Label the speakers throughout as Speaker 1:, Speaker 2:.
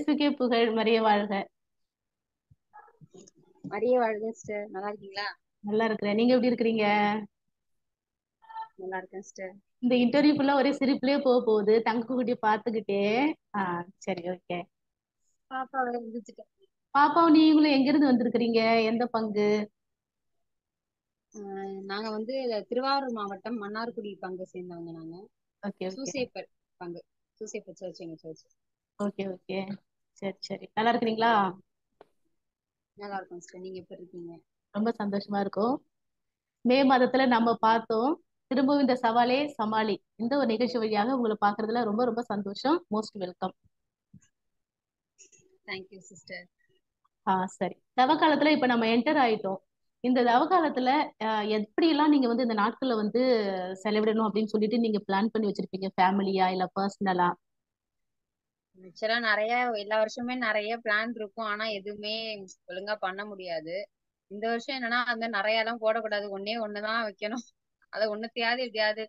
Speaker 1: இயேசுக்கே புகழ், மரிய வாழ்க.
Speaker 2: மரியே வாழ்க சிஸ்டர். நல்லா இருக்கீங்களா?
Speaker 1: நல்லா இருக்கிறேன். நீங்க எப்படி இருக்கிறீங்க?
Speaker 2: நல்லா இருக்கேன் சிஸ்டர்.
Speaker 1: இந்த இன்டர்வியூ ஃபுல்லா ஒரே சிரிப்புலயே போக போகுது, தங்க குட்டியை பார்த்துக்கிட்டே. ஆ, சரி, ஓகே.
Speaker 2: பாப்பாவை எழுதிச்சுட்டேன்.
Speaker 1: பாப்பாவும் நீங்களும் எங்க இருந்து வந்திருக்கிறீங்க? எந்த பங்கு?
Speaker 2: நாங்க வந்து திருவாரூர் மாவட்டம் மன்னார்குடி பங்கை சேர்ந்தவங்க. நாங்க
Speaker 1: ஓகே, ஓகே.
Speaker 2: சூசேப்பர் பங்கு. சூசேப்பர் சர்ச் எங்க சர்ச்.
Speaker 1: Okay, okay. சரி, சரி. நல்லா இருக்கிறீங்களா?
Speaker 2: நல்லா இருக்கும் சிஸ்டர். நீங்க எப்படி இருக்கீங்க?
Speaker 1: ரொம்ப சந்தோஷமா இருக்கும். மே மாதத்துல நம்ம பார்த்தோம். திரும்பவும் இந்த சவாலே சமாளி இந்த ஒரு நிகழ்ச்சி வழியாக உங்களை பார்க்கறதுல ரொம்ப ரொம்ப சந்தோஷம். Most welcome.
Speaker 2: Thank you sister.
Speaker 1: சரி. தவ காலத்துல இப்ப நம்ம என்டர் ஆயிட்டோம். இந்த தவ காலத்துல எப்படி எல்லாம் நீங்க வந்து இந்த நாட்கள்ல வந்து செலவிடணும் அப்படின்னு சொல்லிட்டு நீங்க பிளான் பண்ணி வச்சிருப்பீங்க, ஃபேமிலியா இல்ல பர்சனலா?
Speaker 2: ஆக்சுவலா நிறைய எல்லா வருஷமே நிறைய பிளான் இருக்கும். ஆனா எதுவுமே ஒழுங்கா பண்ண முடியாது. இந்த வருஷம் என்னன்னா அந்த நிறைய எல்லாம் போடக்கூடாது. ஒன்னே ஒண்ணுதான் வைக்கணும். அதை ஒண்ணுத்தையாவது எப்படியாவது.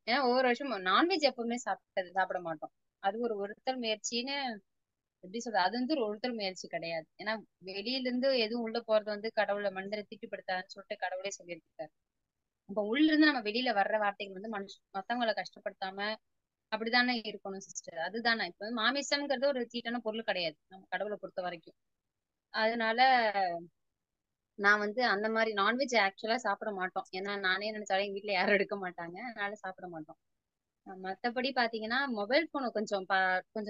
Speaker 2: ஏன்னா ஒவ்வொரு வருஷமும் நான்வெஜ் எப்பவுமே சாப்பிட மாட்டோம். அது ஒரு ஒருத்தல் முயற்சின்னு எப்படி சொல்றது, அது வந்து ஒரு ஒருத்தர் முயற்சி கிடையாது. ஏன்னா வெளியில இருந்து எதுவும் உள்ள போறது வந்து கடவுளை மனிதரை தீட்டுப்படுத்தாதுன்னு சொல்லிட்டு கடவுளே சொல்லியிருக்காரு. இப்ப உள்ள இருந்து நம்ம வெளியில வர்ற வார்த்தைகள் வந்து மத்தவங்களை கஷ்டப்படுத்தாம அப்படித்தானே இருக்கணும் சிஸ்டர். அதுதானே இப்ப வந்து மாமிசம்ங்கிறது ஒரு தீட்டான பொருள் கிடையாது நம்ம கடவுளை பொறுத்த வரைக்கும். அதனால நான் வந்து அந்த மாதிரி நான்வெஜ் ஆக்சுவலா சாப்பிட மாட்டோம். ஏன்னா நானே நினைச்சாலும் எங்க வீட்டுல யாரும் எடுக்க மாட்டாங்க, அதனால சாப்பிட மாட்டோம். மத்தபடி பாத்தீங்கன்னா மொபைல் போனை கொஞ்சம்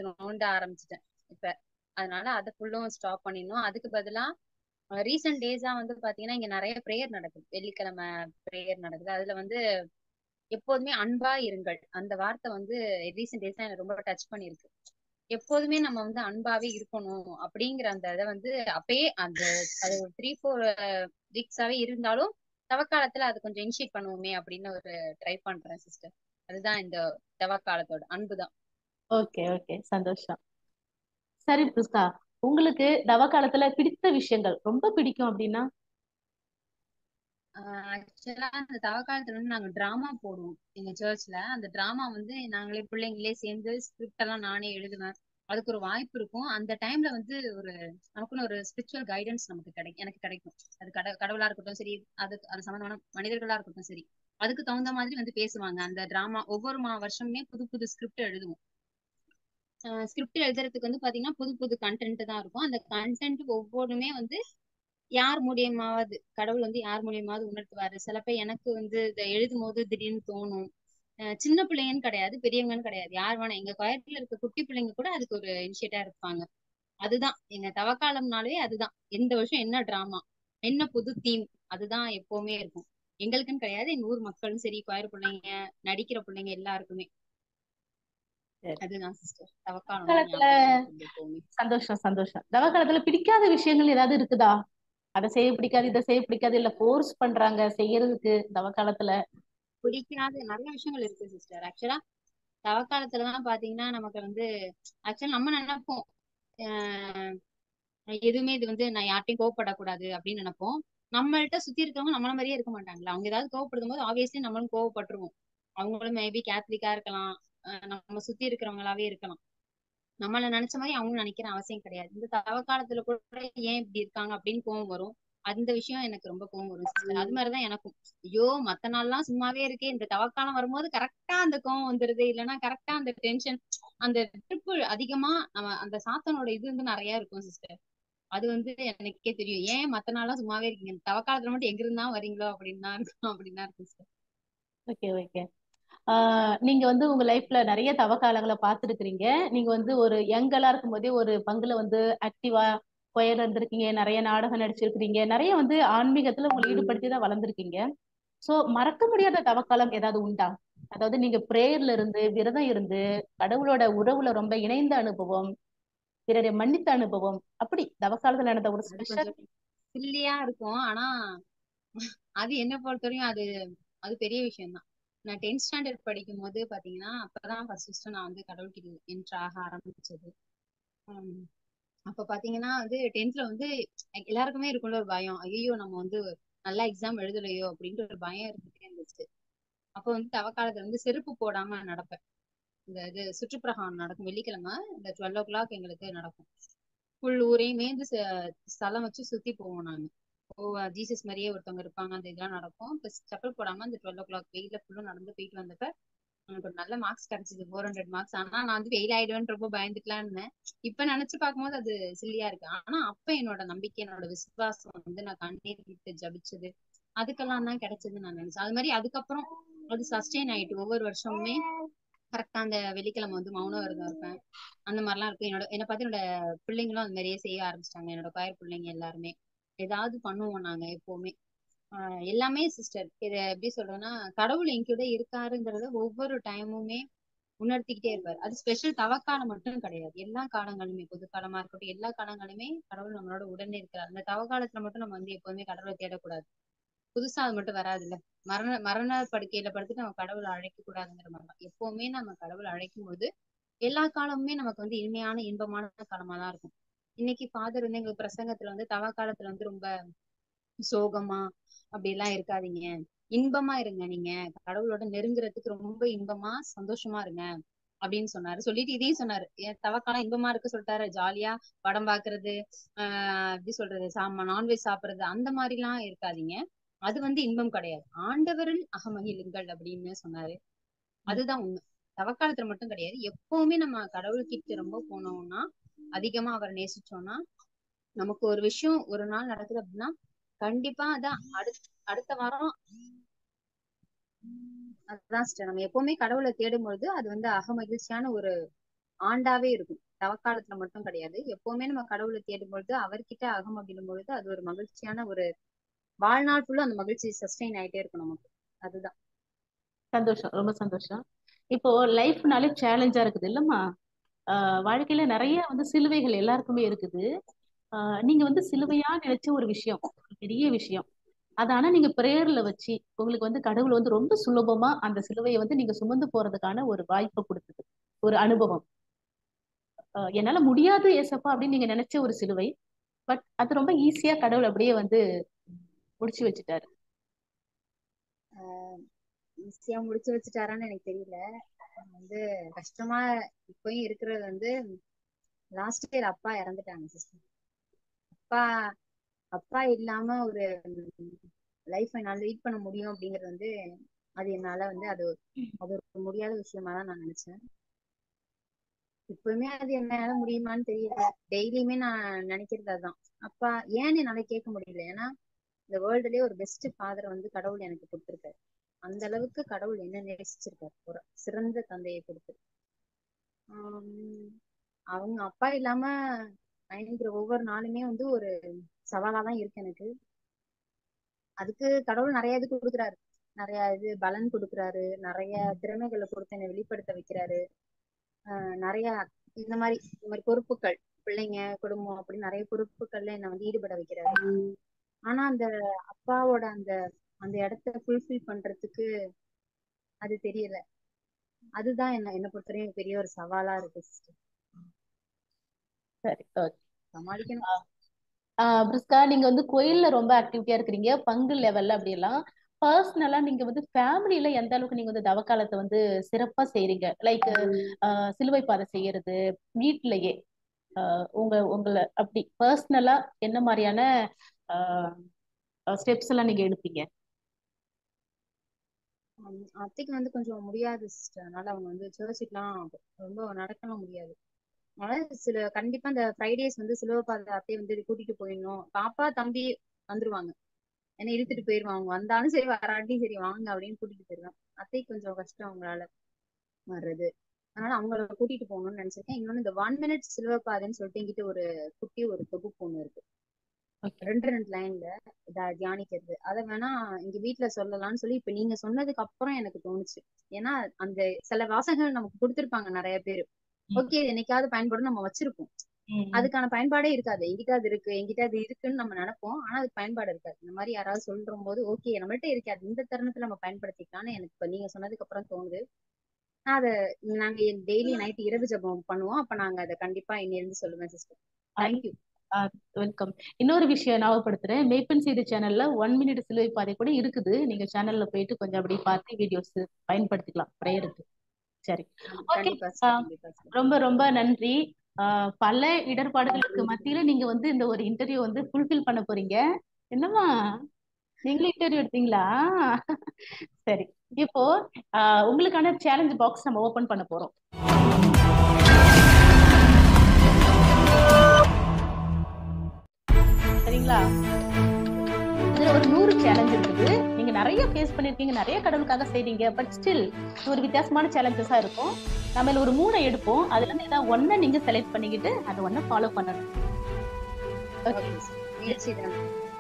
Speaker 2: நோண்ட ஆரம்பிச்சிட்டேன் இப்ப. அதனால அதை ஃபுல்லும் ஸ்டாப் பண்ணிடணும். அதுக்கு பதிலா ரீசெண்ட் டேஸா வந்து பாத்தீங்கன்னா இங்க நிறைய ப்ரேயர் நடக்குது. வெள்ளிக்கிழமை ப்ரேயர் நடக்குது. அதுல வந்து எப்போதுமே அன்பா இருங்கள் அந்த வார்த்தை வந்து ரீசெண்ட் டேஸா எனக்கு ரொம்ப டச் பண்ணிருக்கு. எப்போதுமே நம்ம வந்து அன்பாவே இருக்கணும் அப்படிங்கிற அந்த இதை வந்து அப்பயே அந்த அது ஒரு 3-4 வீக்ஸாவே இருந்தாலும் தவக்காலத்துல அது கொஞ்சம் இனிஷியேட் பண்ணுவோமே அப்படின்னு ஒரு ட்ரை பண்றேன் சிஸ்டர். அதுதான் இந்த தவக்காலத்தோட அன்புதான்.
Speaker 1: Okay, okay. சந்தோஷம். சரி புஸ்கா, உங்களுக்கு தவ காலத்துல பிடித்த விஷயங்கள் ரொம்ப பிடிக்கும் அப்படின்னா?
Speaker 2: ஆக்சுவலா அந்த தவக்காலத்துல வந்து நாங்க டிராமா போடுவோம் எங்க சர்ச்ல. அந்த டிராமா வந்து நாங்களே பிள்ளைங்களே சேர்ந்து ஸ்கிரிப்ட் எல்லாம் நானே எழுதுவேன். அதுக்கு ஒரு வாய்ப்பு இருக்கும். அந்த டைம்ல வந்து ஒரு நமக்குன்னு ஒரு ஸ்பிரிச்சுவல் கைடன்ஸ் நமக்கு கிடைக்கும், எனக்கு கிடைக்கும். அது கடவுளா இருக்கட்டும் சரி, அது சம்பந்தமான மனிதர்களா இருக்கட்டும் சரி, அதுக்கு தகுந்த மாதிரி வந்து பேசுவாங்க. அந்த டிராமா ஒவ்வொரு வருஷமே புது புது ஸ்கிரிப்ட் எழுதுவோம். ஸ்கிரிப்ட் எழுதுறதுக்கு வந்து பாத்தீங்கன்னா புது புது கண்டென்ட் தான் இருக்கும். அந்த கண்டென்ட் ஒவ்வொன்றுமே வந்து யார் மூலியமாவது கடவுள் வந்து யார் மூலியமாவது உணர்த்துவாரு. சிலப்ப எனக்கு வந்து இதை எழுதும் போது திடீர்னு தோணும். சின்ன பிள்ளைங்கன்னு கிடையாது, பெரியவங்கன்னு கிடையாது, யார் வேணா எங்க குயத்துல இருக்க குட்டி பிள்ளைங்க கூட அதுக்கு ஒரு இனிஷியேட்டா இருப்பாங்க. அதுதான் எங்க தவக்காலம்னாலே அதுதான். எந்த வருஷம் என்ன டிராமா, என்ன புது தீம், அதுதான் எப்பவுமே இருக்கும். எங்களுக்குன்னு கிடையாது, எங்க ஊர் மக்களும் சரி, கொயர் பிள்ளைங்க, நடிக்கிற பிள்ளைங்க எல்லாருக்குமே
Speaker 1: சரி.
Speaker 2: அதுதான் சிஸ்டர். தவக்காலம் தான்
Speaker 1: காலத்துல
Speaker 2: ஞாபகத்துல இருக்குது எப்பவுமே.
Speaker 1: சந்தோஷம், சந்தோஷம். தவ காலத்துல பிடிக்காத விஷயங்கள் ஏதாவது இருக்குதா? அதை செய்ய பிடிக்காது, இதை செய்ய பிடிக்காது, இல்ல ஃபோர்ஸ் பண்றாங்க செய்யறதுக்கு தவ காலத்துல?
Speaker 2: பிடிக்காத நிறைய விஷயங்கள் இருக்கு சிஸ்டர். ஆக்சுவலா தவக்காலத்துலதான் பாத்தீங்கன்னா நமக்கு வந்து ஆக்சுவலா நம்ம நினைப்போம் ஆஹ் எதுவுமே இது வந்து நான் யார்ட்டையும் கோவப்படக்கூடாது அப்படின்னு நினைப்போம். நம்மள்ட்ட சுத்தி இருக்கவங்க நம்மள மாதிரியே இருக்க மாட்டாங்களா. அவங்க ஏதாவது கோவப்படுத்தும் போது ஆப்வியஸ்லி நம்மளும் கோவப்பட்டுருவோம். அவங்களும் மேபி கேத்தலிக்கா இருக்கலாம், நம்ம சுத்தி இருக்கிறவங்களாவே இருக்கலாம். நம்மள நினைச்ச மாதிரி அவங்க நினைக்கிற அவசியம் கிடையாது. இந்த தவக்காலத்துல கூட ஏன் இப்படி இருக்காங்க அப்படின்னு கோவம் வரும். அந்த விஷயம் எனக்கு ரொம்ப கோவம் வரும் சிஸ்டர். அது மாதிரிதான் எனக்கும். ஐயோ மத்த நாள்லாம் சும்மாவே இருக்கே, இந்த தவக்காலம் வரும்போது கரெக்டா அந்த கோவம் வந்துருது, இல்லைன்னா கரெக்டா அந்த டென்ஷன், அந்த ட்ரிப்பு அதிகமா நம்ம அந்த சாத்தனோட இது வந்து நிறைய இருக்கும் சிஸ்டர். அது வந்து எனக்கே தெரியும். ஏன் மத்த நாள்லாம் சும்மாவே இருக்கீங்க, தவக்காலத்துல மட்டும் எங்க இருந்தா வரீங்களோ அப்படின்னு தான் இருக்கும், அப்படின்னு தான் இருக்கும் சிஸ்டர்.
Speaker 1: Okay, okay. நீங்க வந்து உங்க லைஃப்ல நிறைய தவ காலங்களை பார்த்துருக்கிறீங்க. நீங்க வந்து ஒரு யங்கலா இருக்கும் போதே ஒரு பங்குல வந்து ஆக்டிவா கொயர் இருந்திருக்கீங்க, நிறைய நாடகம் நடிச்சிருக்கிறீங்க, நிறைய வந்து ஆன்மீகத்துல உங்களை ஈடுபடுத்தி தான் வளர்ந்துருக்கீங்க. சோ மறக்க முடியாத தவக்காலம் ஏதாவது உண்டா? அதாவது நீங்க பிரேயர்ல இருந்து விரதம் இருந்து கடவுளோட உறவுல ரொம்ப இணைந்த அனுபவம், பிறரை மன்னித்த அனுபவம், அப்படி தவக்காலத்துல நடந்த ஒரு
Speaker 2: அது
Speaker 1: ஸ்பெஷல்.
Speaker 2: கொஞ்சம் சில்லியா இருக்கும். ஆனா அது என்ன பொறுத்தவரையும் அது அது பெரிய விஷயம் தான். நான் 10th ஸ்டாண்டர்ட் படிக்கும் போது பாத்தீங்கன்னா அப்பதான் ஃபர்ஸ்ட் நான் வந்து கடவுள்கிட்ட என்ட்ரு ஆக ஆரம்பிச்சது. உம் அப்ப பாத்தீங்கன்னா வந்து 10th வந்து எல்லாருக்குமே இருக்குள்ள ஒரு பயம். ஐயோ நம்ம வந்து நல்லா எக்ஸாம் எழுதலையோ அப்படின்ற ஒரு பயம் இருந்துட்டே இருந்துச்சு. அப்ப வந்து தவக்காலத்துல வந்து செருப்பு போடாம நடப்பேன். இந்த இது சுற்றுப்பிரகாரம் நடக்கும் வெள்ளிக்கிழமை, இந்த 12 o'clock எங்களுக்கு நடக்கும். ஃபுல் ஊரையுமே வந்து ஸ்தலம் வச்சு சுத்தி போவோம் நாங்க. ஜீசஸ் மாதிரியே ஒருத்தவங்க இருப்பாங்க, அந்த இதெல்லாம் நடக்கும். ப்ளஸ் செப்பல் போடாம அந்த 12 o'clock வெயில ஃபுல்லும் நடந்து போயிட்டு வந்தப்ப எனக்கு ஒரு நல்ல மார்க்ஸ் கிடைச்சது, 400 மார்க்ஸ். ஆனா நான் வந்து ஃபெயில் ஆயிடுவேன்னு ரொம்ப பயந்துக்கலாம் இருந்தேன். இப்ப நினைச்சு பார்க்கும்போது அது சில்லியா இருக்கு. ஆனா அப்ப என்னோட நம்பிக்கை, என்னோட விசுவாசம் வந்து நான் கண்ணீர் விட்டு ஜபிச்சது, அதுக்கெல்லாம் தான் கிடைச்சதுன்னு நான் நினைச்சேன். அது மாதிரி அதுக்கப்புறம் அது சஸ்டெயின் ஆயிட்டு ஒவ்வொரு வருஷமுமே கரெக்டா அந்த வெள்ளிக்கிழமை வந்து மௌன விரதம் இருப்பேன். அந்த மாதிரிலாம் இருக்கும். என்னை பார்த்து என்னோட பிள்ளைங்களும் அது மாதிரியே செய்ய ஆரம்பிச்சிட்டாங்க. என்னோட பயிர் பிள்ளைங்க எல்லாருமே ஏதாவது பண்ணுவோம் நாங்க எப்பவுமே. எல்லாமே சிஸ்டர், இத எப்படி சொல்றேன்னா, கடவுள் என் கூட இருக்காருங்கிறத ஒவ்வொரு டைமுமே உணர்த்திக்கிட்டே இருப்பாரு. அது ஸ்பெஷல் தவக்காலம் மட்டும் கிடையாது, எல்லா காலங்களுமே, பொது காலமா இருக்கட்டும், எல்லா காலங்களுமே கடவுள் நம்மளோட உடனே இருக்கிறார். அந்த தவக்காலத்துல மட்டும் நம்ம வந்து எப்பவுமே கடவுளை தேடக்கூடாது. புதுசா அது மட்டும் வராதுல்ல. மரண படுக்கையில படுத்துட்டு நம்ம கடவுளை அழைக்க கூடாதுங்கிற மாதிரி தான். எப்பவுமே நம்ம கடவுளை அழைக்கும் போது எல்லா காலமுமே நமக்கு வந்து இனிமையான இன்பமான காலமா தான் இருக்கும். இன்னைக்கு ஃபாதர் வந்து எங்களுக்கு பிரசங்கத்துல வந்து தவ காலத்துல வந்து ரொம்ப சோகமா அப்படி எல்லாம் இருக்காதீங்க, இன்பமா இருங்க, நீங்க கடவுளோட நெருங்குறதுக்கு ரொம்ப இன்பமா சந்தோஷமா இருங்க அப்படின்னு சொன்னாரு. சொல்லிட்டு இதையும் சொன்னாரு, ஏன் தவக்காலம் இன்பமா இருக்கு சொல்லிட்டாரு, ஜாலியா படம் பாக்குறது, எப்படி சொல்றது, நான்வெஜ் சாப்பிடுறது அந்த மாதிரி எல்லாம் இருக்காதீங்க, அது வந்து இன்பம் கிடையாது, ஆண்டவரில் அகமகிழுங்கள் அப்படின்னு சொன்னாரு. அதுதான் உண்மை. தவக்காலத்துல மட்டும் கிடையாது, எப்பவுமே நம்ம கடவுள்கிட்ட ரொம்ப போனோம்னா, அதிகமா அவரை நேசிச்சோம்னா, நமக்கு ஒரு விஷயம் ஒரு நாள் நடக்குது அப்படின்னா கண்டிப்பா அதான் அடுத்த வாரம் அதுதான் sister. நம்ம எப்பவுமே கடவுளை தேடும் பொழுது அது வந்து அகமகிழ்ச்சியான ஒரு ஆண்டாவே இருக்கும். தவக்காலத்துல மட்டும் கிடையாது, எப்பவுமே நம்ம கடவுளை தேடும் பொழுது அவர்கிட்ட அகமகிழும் பொழுது அது ஒரு மகிழ்ச்சியான ஒரு வாழ்நாள் ஃபுல்லா அந்த மகிழ்ச்சி சஸ்டெயின் ஆயிட்டே இருக்கும் நமக்கு. அதுதான்.
Speaker 1: சந்தோஷம், ரொம்ப சந்தோஷம். இப்போ லைஃப்னாலே சேலஞ்சா இருக்குது இல்லம்மா? வாழ்க்கையில நிறைய
Speaker 2: ம்.
Speaker 1: வந்து சிலுவைகள் எல்லாருக்குமே இருக்குது. நீங்க வந்து சிலுவையா நினைச்ச ஒரு விஷயம், ஒரு பெரிய விஷயம், அது ஆனா நீங்க பிரேயர்ல வச்சு உங்களுக்கு வந்து கடவுள் வந்து ரொம்ப சுலபமா அந்த சிலுவையை வந்து நீங்க சுமந்து போறதுக்கான ஒரு வாய்ப்பை கொடுத்தது, ஒரு அனுபவம். என்னால முடியாது ஏசப்பா அப்படின்னு நீங்க நினைச்ச ஒரு சிலுவை, பட் அது ரொம்ப ஈஸியா கடவுள் அப்படியே வந்து முடிச்சு வச்சுட்டாரு.
Speaker 2: ஈஸியா முடிச்சு வச்சுட்டாரான்னு எனக்கு தெரியல. வந்து கஷ்டமா இப்பயும் இருக்கிறது வந்து லாஸ்ட் இயர் அப்பா இறந்துட்டாங்க சிஸ்டர். அப்பா அப்பா இல்லாம ஒரு லைஃப் என்னால லீட் பண்ண முடியும் அப்படிங்கறது வந்து அது என்னால வந்து அது ஒரு முடியாத விஷயமா தான் நான் நினைச்சேன். இப்பவுமே அது என்னால முடியுமான்னு தெரியல. டெய்லியுமே நான் நினைக்கிறது அதுதான். அப்பா ஏன்னு என்னால கேட்க முடியல, ஏன்னா இந்த வேர்ல்டுலயே ஒரு பெஸ்ட் ஃபாதர் வந்து கடவுள் எனக்கு கொடுத்திருக்காரு. அந்த அளவுக்கு கடவுள் என்ன நேசிச்சிருக்காரு, ஒரு சிறந்த தந்தையை கொடுத்து. ஆஹ் அவங்க அப்பா இல்லாம பயணிக்கிற ஒவ்வொரு நாளுமே வந்து ஒரு சவாலாதான் இருக்கு எனக்கு. அதுக்கு கடவுள் நிறைய இது கொடுக்குறாரு, நிறைய இது பலன் கொடுக்குறாரு, நிறைய திறமைகளை கொடுத்து என்னை வெளிப்படுத்த வைக்கிறாரு. நிறைய இந்த மாதிரி பொறுப்புகள், பிள்ளைங்க, குடும்பம் அப்படி நிறைய பொறுப்புகள்ல என்னை வந்து ஈடுபட வைக்கிறாரு. ஆனா அந்த அப்பாவோட அந்த அந்த இடத்த ஃபுல்ஃபில் பண்றதுக்கு அது தெரியல. அதுதான் என்ன பொறுத்தவரையும் பெரிய ஒரு சவாலா இருக்கு சிஸ்டர்.
Speaker 1: சரி, ஓகே.
Speaker 2: சமாளிக்கணும்.
Speaker 1: பிரிஸ்கா, நீங்க வந்து கோயில்ல ரொம்ப ஆக்டிவிட்டியா இருக்கிறீங்க, பங்கு லெவல்ல அப்படி எல்லாம். பர்சனலா நீங்க வந்து ஃபேமிலில எந்த அளவுக்கு நீங்க வந்து தவக்காலத்தை வந்து சிறப்பா செய்றீங்க? லைக் சிலுவை பாதை செய்யறது வீட்லயே, உங்களை அப்படி பர்சனலா என்ன மாதிரியான ஸ்டெப்ஸ் எல்லாம் நீங்க எடுப்பீங்க?
Speaker 2: அத்தைக்கு வந்து கொஞ்சம் முடியாது சிஸ்டர், அதனால அவங்க வந்து சர்ச்சுக்குலாம் ரொம்ப நடக்கலாம் முடியாது. அதனால கண்டிப்பா இந்த ஃப்ரைடேஸ் வந்து சிலுவப்பாதை அத்தையை வந்து கூட்டிட்டு போயிடணும். பாப்பா தம்பி வந்துருவாங்க, என்ன இழுத்துட்டு போயிருவாங்க. அவங்க வந்தாலும் சரி வராட்டியும் சரி வாங்க அப்படின்னு கூட்டிட்டு போயிருவேன். அத்தைக்கு கொஞ்சம் கஷ்டம் அவங்களால வர்றது, அதனால அவங்கள கூட்டிட்டு போகணும்னு நினைச்சிருக்கேன். இன்னொன்னு இந்த 1 minute சிலுவப்பாதைன்னு சொல்லிட்டு எங்கிட்ட ஒரு குட்டி ஒரு தொகுப்பு ஒண்ணு இருக்கு,
Speaker 1: ஓகே.
Speaker 2: 2 2 லைன்ல தியானிக்கிறது. அதை வேணா எங்க வீட்டுல சொல்லலாம்னு சொல்லி இப்ப நீங்க சொன்னதுக்கு அப்புறம் எனக்கு தோணுச்சு. ஏன்னா அந்த சில வாசகங்கள் நமக்கு கொடுத்திருப்பாங்க நிறைய பேரு,
Speaker 1: ம்,
Speaker 2: ஓகே என்னைக்காவது பயன்படும் நம்ம வச்சிருப்போம்,
Speaker 1: ம், ம்.
Speaker 2: அதுக்கான பயன்பாடே இருக்காது. எங்கிட்ட அது இருக்கு, எங்கிட்ட அது இருக்குன்னு நம்ம நினைப்போம், ஆனா அதுக்கு பயன்பாடு இருக்காது. இந்த மாதிரி யாராவது சொல்ற போது ஓகே நம்மள்ட்ட இருக்காது, இந்த தருணத்துல நம்ம பயன்படுத்திக்கலாம்னு எனக்கு இப்ப நீங்க சொன்னதுக்கு அப்புறம் தோணுது. நான் அதை நாங்க டெய்லி நைட் இரவு ஜெபம் பண்ணுவோம், அப்ப நாங்க அதை கண்டிப்பா இன்னிலிருந்து சொல்லுவேன் சிஸ்டர். தேங்க்யூ.
Speaker 1: வெல்கம். இன்னொரு விஷயம் ஞாபகப்படுத்துறேன், மேய்ப்பன் செய்தி சேனல்ல 1 minute சிலுவை பாதை கூட இருக்குது. நீங்க சேனல்ல போயிட்டு கொஞ்சம் அப்படி பார்த்து வீடியோஸ் பயன்படுத்திக்கலாம் பிரேயருக்கு. சரி, ஓகே.
Speaker 2: கண்டிப்பா சிஸ்டர், கண்டிப்பா சிஸ்டர்.
Speaker 1: ரொம்ப ரொம்ப நன்றி. பல இடர்பாடுகளுக்கு மத்தியில நீங்க வந்து இந்த ஒரு இன்டர்வியூ வந்து ஃபுல்ஃபில் பண்ண போறீங்க. என்னம்மா நீங்களும் இன்டர்வியூ எடுத்தீங்களா? சரி. இப்போ உங்களுக்கான சேலஞ்ச் பாக்ஸ் நம்ம ஓபன் பண்ண போறோம். சரிங்களா? இதுல ஒரு 100 சேலஞ்ச் இருக்குது. நீங்க நிறைய ஃபேஸ் பண்ணிருக்கீங்க, நிறைய கடவுளுக்காக செய்றீங்க. பட் ஸ்டில் ஒரு வித்தியாசமான சேலஞ்சஸா இருக்கும். நம்ம ஒரு 3 எடுப்போம். அதுல இருந்து ஏதாவது ஒன்ன நீங்க செலக்ட் பண்ணிக்கிட்டு அது ஒன்ன ஃபாலோ பண்ணணும்.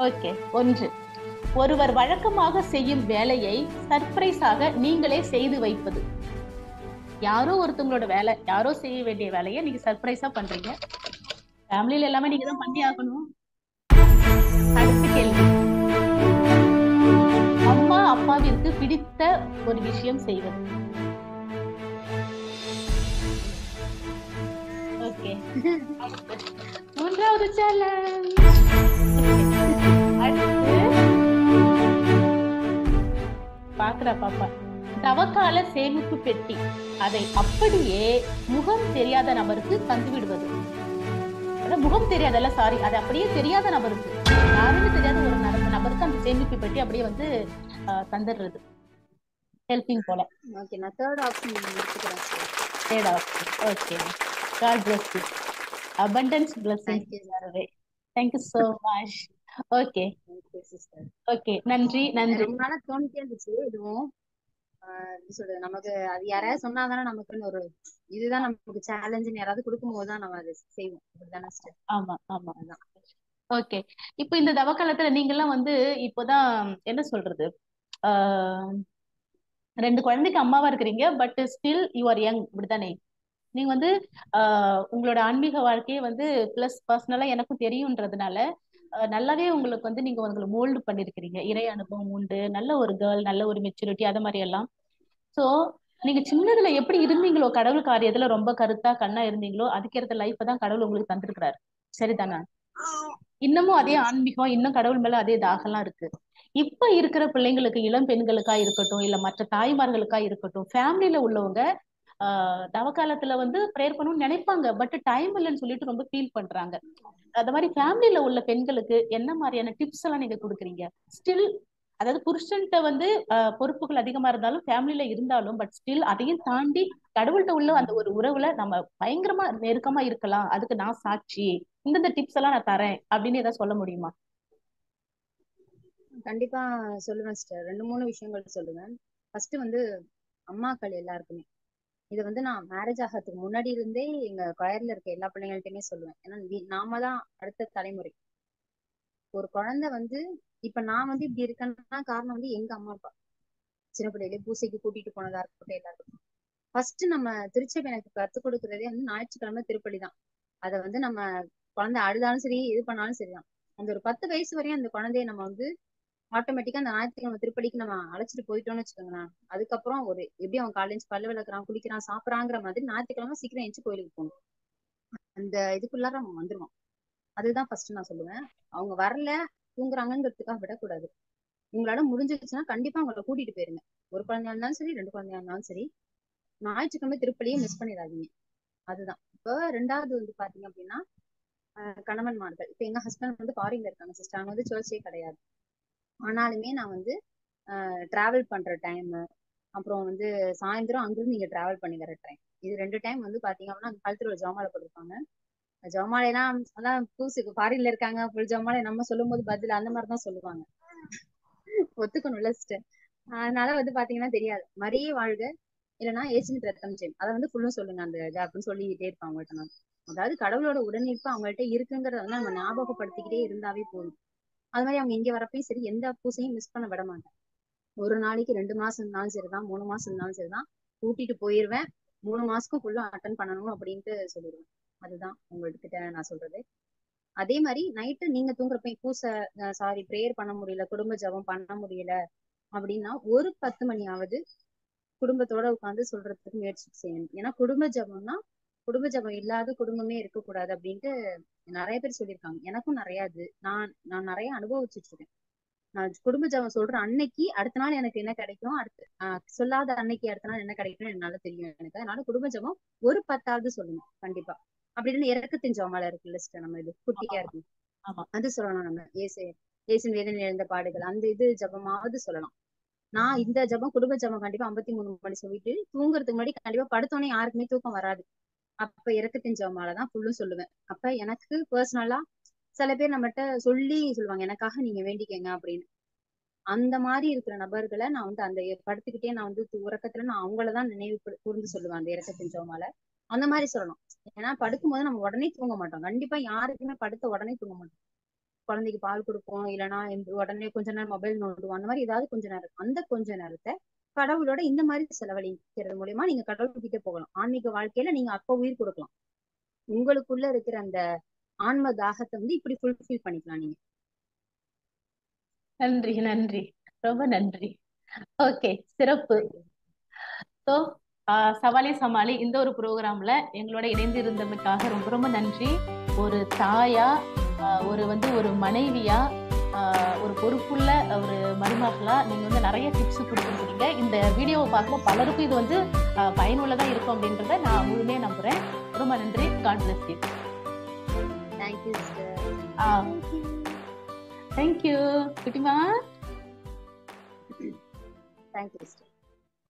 Speaker 1: ஓகே. 1. ஒருவர் வழக்கமாக செய்யும் வேலையை சர்ப்ரைஸாக நீங்களே செய்து வைப்பது. யாரோ ஒருத்தவங்களோட வேலை, யாரோ செய்ய வேண்டிய வேலையை நீங்க சர்ப்ரைஸா பண்றீங்க. ஃபேமிலில எல்லாமே நீங்க தான் பண்ணி ஆகணும். அடுத்த கேள்வி, அம்மா அப்பாவிற்கு பிடித்த ஒரு விஷயம் செய்வது. ஓகே. 3வது சேலஞ்ச். அடுத்து பாக்குறா பாப்பா, தவக்கால சேமிப்பு பெட்டி, அதை அப்படியே முகம் தெரியாத நபருக்கு தந்து விடுவது. முகம் தெரியாதல்ல, சாரி, அது அப்படியே தெரியாத நபருக்கு, யாருன்னு தெரியாத ஒரு நபருக்கு அந்த சேமிப்பு பெட்டி அப்படியே வந்து தந்துடுறது. ஹெல்பிங் போல.
Speaker 2: ஓகே, நான் தேர்ட் ஆப்ஷன் எடுத்துக்கிறேன்.
Speaker 1: Third option. Okay. God bless you. Abundance blessings. Thank you so much. Okay. Okay, நன்றி நன்றி.
Speaker 2: ரொம்ப நாளா தோணிட்டே இருந்துச்சு. இதுவும் சொல்றது நமக்கு அது யாராவது சொன்னாதானே நமக்குன்னு ஒரு இதுதான் நமக்கு சேலஞ்சுன்னு யாராவது கொடுக்கும்போதுதான் நம்ம அதை செய்வோம். அப்படிதானே?
Speaker 1: ஆமா ஆமா. ஓகே. இப்போ இந்த தவக்காலத்துல நீங்க எல்லாம் வந்து இப்போதான் என்ன சொல்றது, 2 குழந்தைக்கு அம்மாவா இருக்கிறீங்க. But still you are young, இப்படித்தானே? நீங்க வந்து உங்களோட ஆன்மீக வாழ்க்கையை வந்து பிளஸ் பர்சனலா எனக்கும் தெரியும்ன்றதுனால நல்லாவே உங்களுக்கு வந்து நீங்க உங்களை மோல்டு பண்ணிருக்கிறீங்க. இறை அனுபவம் உண்டு, நல்ல ஒரு கேர்ள், நல்ல ஒரு மெச்சூரிட்டி, அது மாதிரி எல்லாம். சோ நீங்க சின்னதுல எப்படி இருந்தீங்களோ, கடவுள் காரியத்துல ரொம்ப கருத்தா கண்ணா இருந்தீங்களோ, அதுக்கேற்ற லைஃப் தான் கடவுள் உங்களுக்கு தந்திருக்கிறாரு. சரிதானே? இன்னமும் அதே ஆன்மீகம், இன்னும் கடவுள் மேல அதே தாகம்லாம் இருக்கு. இப்ப இருக்கிற பிள்ளைங்களுக்கு, இளம் பெண்களுக்கா இருக்கட்டும், இல்ல மற்ற தாய்மார்களுக்கா இருக்கட்டும், ஃபேமிலியில உள்ளவங்க தவக்காலத்துல வந்து ப்ரேயர் பண்ணணும்னு நினைப்பாங்க. பட் டைம் இல்லைன்னு சொல்லிட்டு ரொம்ப ஃபீல் பண்றாங்க. அந்த மாதிரி ஃபேமிலியில உள்ள பெண்களுக்கு என்ன மாதிரியான டிப்ஸ் எல்லாம் நீங்க கொடுக்குறீங்க? ஸ்டில் அதாவது புருஷன்கிட்ட வந்து பொறுப்புகள் அதிகமா இருந்தாலும், ஃபேமிலியில இருந்தாலும், பட் ஸ்டில் அதையும் தாண்டி கடவுள்கிட்ட உள்ள அந்த ஒரு உறவுல நம்ம பயங்கரமா நெருக்கமா இருக்கலாம். அதுக்கு நான் சாட்சி, இந்தந்த டிப்ஸ் எல்லாம் நான் தரேன் அப்படின்னு ஏதாவது சொல்ல முடியுமா?
Speaker 2: கண்டிப்பா சொல்லுவேன் சிஸ்டர். 2-3 விஷயங்கள் சொல்லுவேன். ஃபர்ஸ்ட் வந்து அம்மாக்கள் எல்லாருக்குமே இது வந்து நான் மேரேஜ் ஆகிறதுக்கு முன்னாடி இருந்தே எங்க கொயர்ல இருக்க எல்லா பிள்ளைங்கள்ட்டையுமே சொல்லுவேன். ஏன்னா நாம தான் அடுத்த தலைமுறை. ஒரு குழந்தை வந்து இப்ப நான் வந்து இப்படி இருக்கேன்னா காரணம் வந்து எங்க அம்மா அப்பா. சின்ன பிள்ளையிலே பூசைக்கு கூட்டிட்டு போனதா இருக்கட்டும், எல்லாருக்கும் ஃபர்ஸ்ட் நம்ம திருச்சபை எனக்கு கத்துக் கொடுக்கறதே வந்து ஞாயிற்றுக்கிழமை திருப்பலி தான். அதை வந்து நம்ம குழந்தை அழுதாலும் சரி, இது பண்ணாலும் சரிதான். அந்த ஒரு 10 வயசு வரையும் அந்த குழந்தைய நம்ம வந்து ஆட்டோமேட்டிக்கா அந்த ஞாயிற்றுக்கிழமை திருப்பலிக்கு நம்ம அழைச்சிட்டு போயிட்டோம்னு வச்சுக்கோங்களேன். அதுக்கப்புறம் ஒரு எப்படி அவன் காலேஜ் பல்லு விளக்குறான், குளிக்கிறான், சாப்பிடறாங்கிற மாதிரி ஞாயிற்றுக்கிழமை சீக்கிரம் எந்திச்சு கோயிலுக்கு போகணும். அந்த இதுக்குள்ளார அவன் வந்துருவான். அதுதான் ஃபர்ஸ்ட் நான் சொல்லுவேன். அவங்க வரல, தூங்குறாங்கிறதுக்காக விடக்கூடாது. உங்களால முடிஞ்சிருச்சுன்னா கண்டிப்பா அவங்களை கூட்டிட்டு போயிருங்க. ஒரு குழந்தையா இருந்தாலும் சரி, 2 குழந்தையா இருந்தாலும் சரி, ஞாயிற்றுக்கிழமை திருப்பலியே மிஸ் பண்ணிடாதீங்க. அதுதான். இப்போ 2வது வந்து பாத்தீங்க அப்படின்னா கணவன்மார்கள். இப்ப எங்க ஹஸ்பண்ட் வந்து ஃபாரின்ல இருக்காங்க சிஸ்டர். அவங்க வந்து சர்ச்சே கிடையாது. ஆனாலுமே நான் வந்து டிராவல் பண்ற டைம், அப்புறம் வந்து சாயந்தரம் அங்கிருந்து நீங்க டிராவல் பண்ணி வர டைம், இது 2 டைம் வந்து பாத்தீங்க அப்படின்னா கழுத்துல ஒரு ஜமாலை போட்டிருப்பாங்க. ஜமாலைலாம் அதான் பூசுக்கு ஃபாரின்ல இருக்காங்க, ஃபுல் ஜமாலை நம்ம சொல்லும் போது பதில் அந்த மாதிரிதான் சொல்லுவாங்க. ஒத்துக்கணும்ல சிஸ்டர். அதனால வந்து பாத்தீங்கன்னா தெரியாது. மரியே வாழ்க, இல்லைன்னா ஏசின் ரத்தம் ஜெயம், அதை வந்து ஃபுல்லும் சொல்லுங்க அந்த அப்படின்னு சொல்லிக்கிட்டே இருப்பாங்க அவங்கள்ட்ட. நான் அதாவது கடவுளோட உடனிருப்பு அவங்கள்ட்ட இருக்குங்கிறத வந்து நம்ம ஞாபகப்படுத்திக்கிட்டே இருந்தாவே போதும். அது மாதிரி அவங்க இங்க வரப்பையும் சரி, எந்த பூசையும் மிஸ் பண்ண விட மாட்டேன். ஒரு நாளைக்கு 2 மாசம் இருந்தாலும் சரிதான், 3 மாசம் இருந்தாலும் சரிதான், கூட்டிட்டு போயிருவேன். 3 மாசத்துக்கும் ஃபுல்லா அட்டன் பண்ணணும் அப்படின்ட்டு சொல்லிடுவேன். அதுதான் உங்ககிட்ட நான் சொல்றது. அதே மாதிரி நைட்டு நீங்க தூங்குறப்ப சாரி ப்ரேயர் பண்ண முடியல, குடும்ப ஜபம் பண்ண முடியல அப்படின்னா ஒரு 10 மணியாவது குடும்பத்தோட உட்காந்து சொல்றதுக்கு முயற்சி செய்யணும். ஏன்னா குடும்ப ஜபம் இல்லாத குடும்பமே இருக்கக்கூடாது அப்படின்ட்டு நிறைய பேர் சொல்லியிருக்காங்க. எனக்கும் நிறைய நான் நிறைய அனுபவிச்சுட்டு இருக்கேன். நான் குடும்ப ஜபம் சொல்ற அன்னைக்கு அடுத்த நாள் எனக்கு என்ன கிடைக்கும், சொல்லாத அன்னைக்கு அடுத்த நாள் என்ன கிடைக்கும் என்னால தெரியும் எனக்கு. அதனால குடும்ப ஜபம் ஒரு 10வது சொல்லணும் கண்டிப்பா.
Speaker 3: அப்படின்னு இறக்கத்தின் ஜெபமாலை இருக்குல்ல sister, நம்ம இது
Speaker 1: ஆமா
Speaker 3: குட்டியா
Speaker 1: ஆமா
Speaker 3: இருக்கு,
Speaker 1: ஆமா.
Speaker 3: அது சொல்லணும். நம்ம இயேசுவின் வேதனை இழந்த பாடுகள் அந்த இது ஜெபமாவது சொல்லலாம். நான் இந்த ஜெபம் குடும்ப ஜெபம் கண்டிப்பா 53 மணி சொல்லிட்டு தூங்குறதுக்கு முன்னாடி கண்டிப்பா படுத்தோடனே யாருக்குமே தூக்கம் வராது. அப்ப இறக்கத்தின் ஜெபமாலை தான் ஃபுல்லும் சொல்லுவேன். அப்ப எனக்கு பர்சனலா சில பேர் நம்மகிட்ட சொல்லி சொல்லுவாங்க, எனக்காக நீங்க வேண்டிக்கங்க அப்படின்னு. அந்த மாதிரி இருக்கிற நபர்களை நான் வந்து அந்த படுத்துக்கிட்டே நான் வந்து உறக்கத்துல நான் அவங்களதான் நினைவு கூர்ந்து சொல்லுவேன் அந்த இறக்கத்தின் ஜெபமாலை. அந்த மாதிரி சொல்லணும். ஏன்னா படுக்கும்போது நம்ம உடனே தூங்க மாட்டோம். கண்டிப்பா யாருக்குமே படுத்த உடனே தூங்க மாட்டோம். குழந்தைக்கு பால் கொடுப்போம், இல்லைன்னா உடனே கொஞ்ச நேரம் மொபைல் நோண்டுவோம், அந்த மாதிரி ஏதாவது கொஞ்ச நேரம். அந்த கொஞ்ச நேரத்தை கடவுளோட இந்த மாதிரி செலவழிக்கிறது மூலியமா நீங்க கடவுள்கிட்ட போகலாம். ஆன்மீக வாழ்க்கையில நீங்க அப்ப உயிர் கொடுக்கலாம். உங்களுக்குள்ள இருக்கிற அந்த ஆன்ம தாகத்தை வந்து இப்படி ஃபுல்ஃபில் பண்ணிக்கலாம் நீங்க.
Speaker 1: நன்றி நன்றி, ரொம்ப நன்றி. ஓகே, சிறப்பு.
Speaker 3: தேங்க்யூ.
Speaker 1: ஸோ சவாலே சமாளி இந்த ஒரு ப்ரோக்ராம்ல எங்களோட இணைந்து இருந்தமைக்காக ரொம்ப ரொம்ப நன்றி. ஒரு தாயா, ஒரு ஒரு மனைவியா, ஒரு பொறுப்புள்ள ஒரு மருமகளா நீங்க நிறைய டிப்ஸ் கொடுத்துருக்கீங்க. இந்த வீடியோவை பார்க்குற பலருக்கும் இது பயனுள்ளதா இருக்கும் அப்படின்றத நான் முழுமையா நம்புறேன். ரொம்ப நன்றி. God bless you.
Speaker 3: Thank you sister.
Speaker 1: Thank you குட்டிமா.
Speaker 3: Thank you sister.